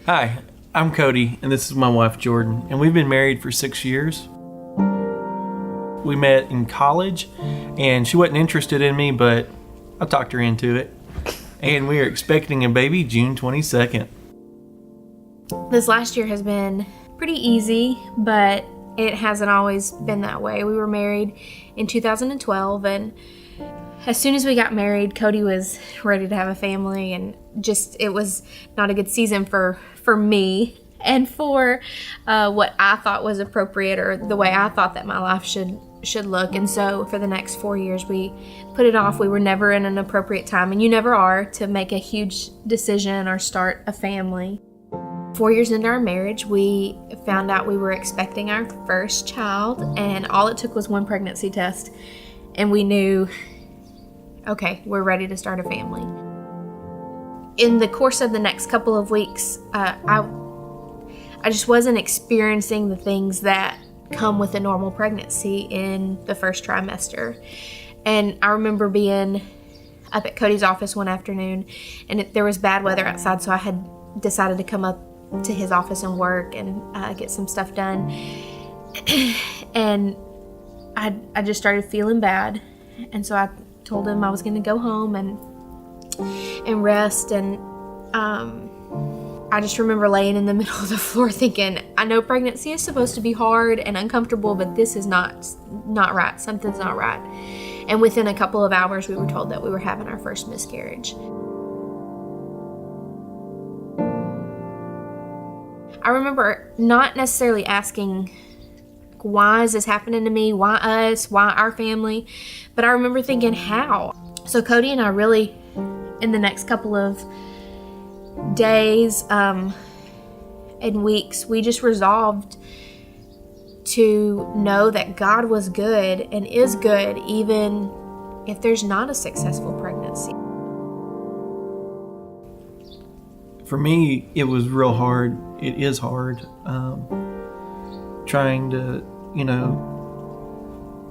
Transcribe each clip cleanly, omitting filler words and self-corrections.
Hi, I'm Kody, and this is my wife, Jordan, and we've been married for 6 years. We met in college, and she wasn't interested in me, but I talked her into it. And we are expecting a baby June 22nd. This last year has been pretty easy, but it hasn't always been that way. We were married in 2012, and as soon as we got married, Kody was ready to have a family, and it was not a good season for me and for what I thought was appropriate, or the way I thought that my life should look. And so for the next 4 years, we put it off. We were never in an appropriate time, and you never are, to make a huge decision or start a family. 4 years into our marriage, we found out we were expecting our first child, and all it took was one pregnancy test, and we knew, okay, we're ready to start a family. In the course of the next couple of weeks, I just wasn't experiencing the things that come with a normal pregnancy in the first trimester. And I remember being up at Kody's office one afternoon, and there was bad weather outside, so I had decided to come up to his office and work and get some stuff done. And I just started feeling bad, and so I told him I was going to go home and rest. And I just remember laying in the middle of the floor thinking, I know pregnancy is supposed to be hard and uncomfortable, but this is not right. Something's not right. And within a couple of hours, we were told that we were having our first miscarriage. I remember not necessarily asking, why is this happening to me? Why us? Why our family? But I remember thinking, how? So Kody and I really, in the next couple of days and weeks, we just resolved to know that God was good and is good, even if there's not a successful pregnancy. For me, it was real hard. It is hard. Trying to,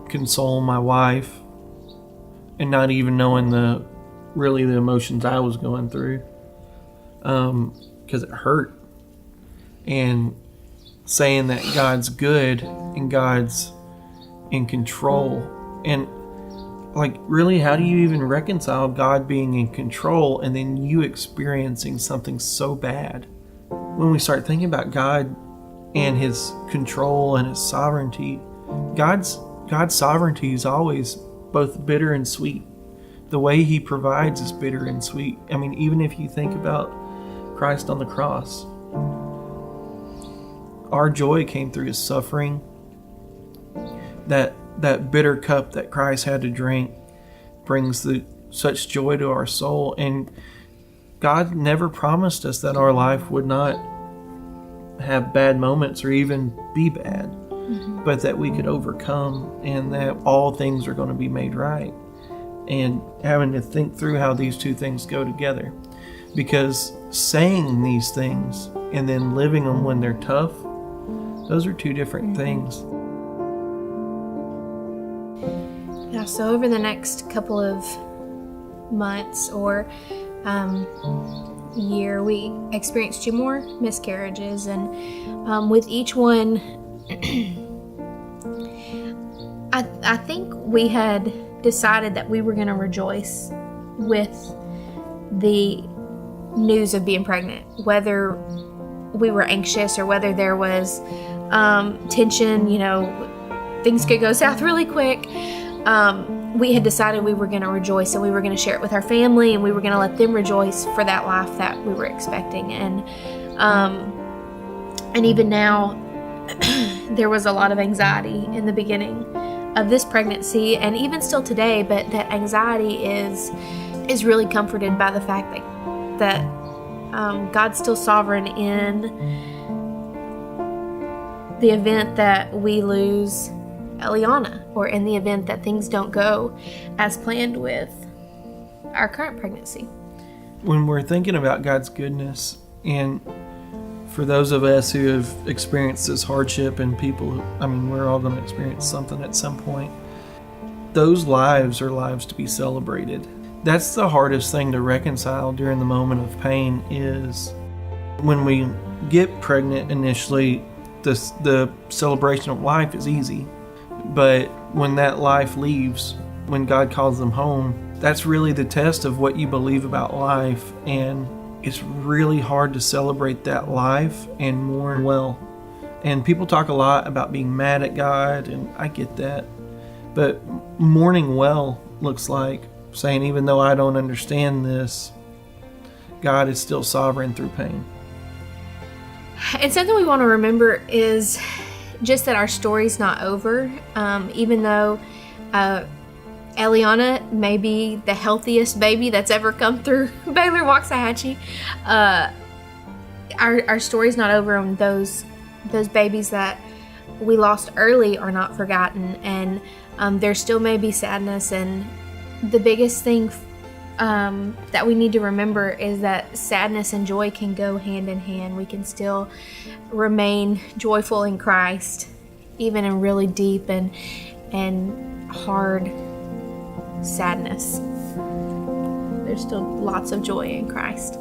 console my wife and not even knowing the emotions I was going through. Because it hurt. And saying that God's good and God's in control. And really, how do you even reconcile God being in control and then you experiencing something so bad? When we start thinking about God and His control and His sovereignty, God's sovereignty is always both bitter and sweet. The way He provides is bitter and sweet. I mean, even if you think about Christ on the cross, our joy came through His suffering. That bitter cup that Christ had to drink brings such joy to our soul. And God never promised us that our life would not have bad moments or even be bad, but that we could overcome and that all things are going to be made right. And having to think through how these two things go together. Because saying these things and then living them when they're tough, those are two different things. Yeah, so over the next couple of months or year, we experienced 2 more miscarriages, and with each one, I think we had decided that we were going to rejoice with the news of being pregnant, whether we were anxious or whether there was tension. Things could go south really quick. We had decided we were going to rejoice, and we were going to share it with our family, and we were going to let them rejoice for that life that we were expecting. And even now, there was a lot of anxiety in the beginning of this pregnancy, and even still today, but that anxiety is really comforted by the fact that God's still sovereign in the event that we lose Eliana, or in the event that things don't go as planned with our current pregnancy. When we're thinking about God's goodness, and for those of us who have experienced this hardship, and we're all going to experience something at some point, those lives are lives to be celebrated. That's the hardest thing to reconcile during the moment of pain, is When we get pregnant initially, the celebration of life is easy. But when that life leaves, when God calls them home, that's really the test of what you believe about life. And it's really hard to celebrate that life and mourn well. And people talk a lot about being mad at God, and I get that. But mourning well looks like saying, even though I don't understand this, God is still sovereign through pain. And something we want to remember is just that our story's not over. Even though Eliana may be the healthiest baby that's ever come through Baylor Waxahachie, our story's not over, and those babies that we lost early are not forgotten, and there still may be sadness. And the biggest thing that we need to remember is that sadness and joy can go hand in hand. We can still remain joyful in Christ, even in really deep and hard sadness. There's still lots of joy in Christ.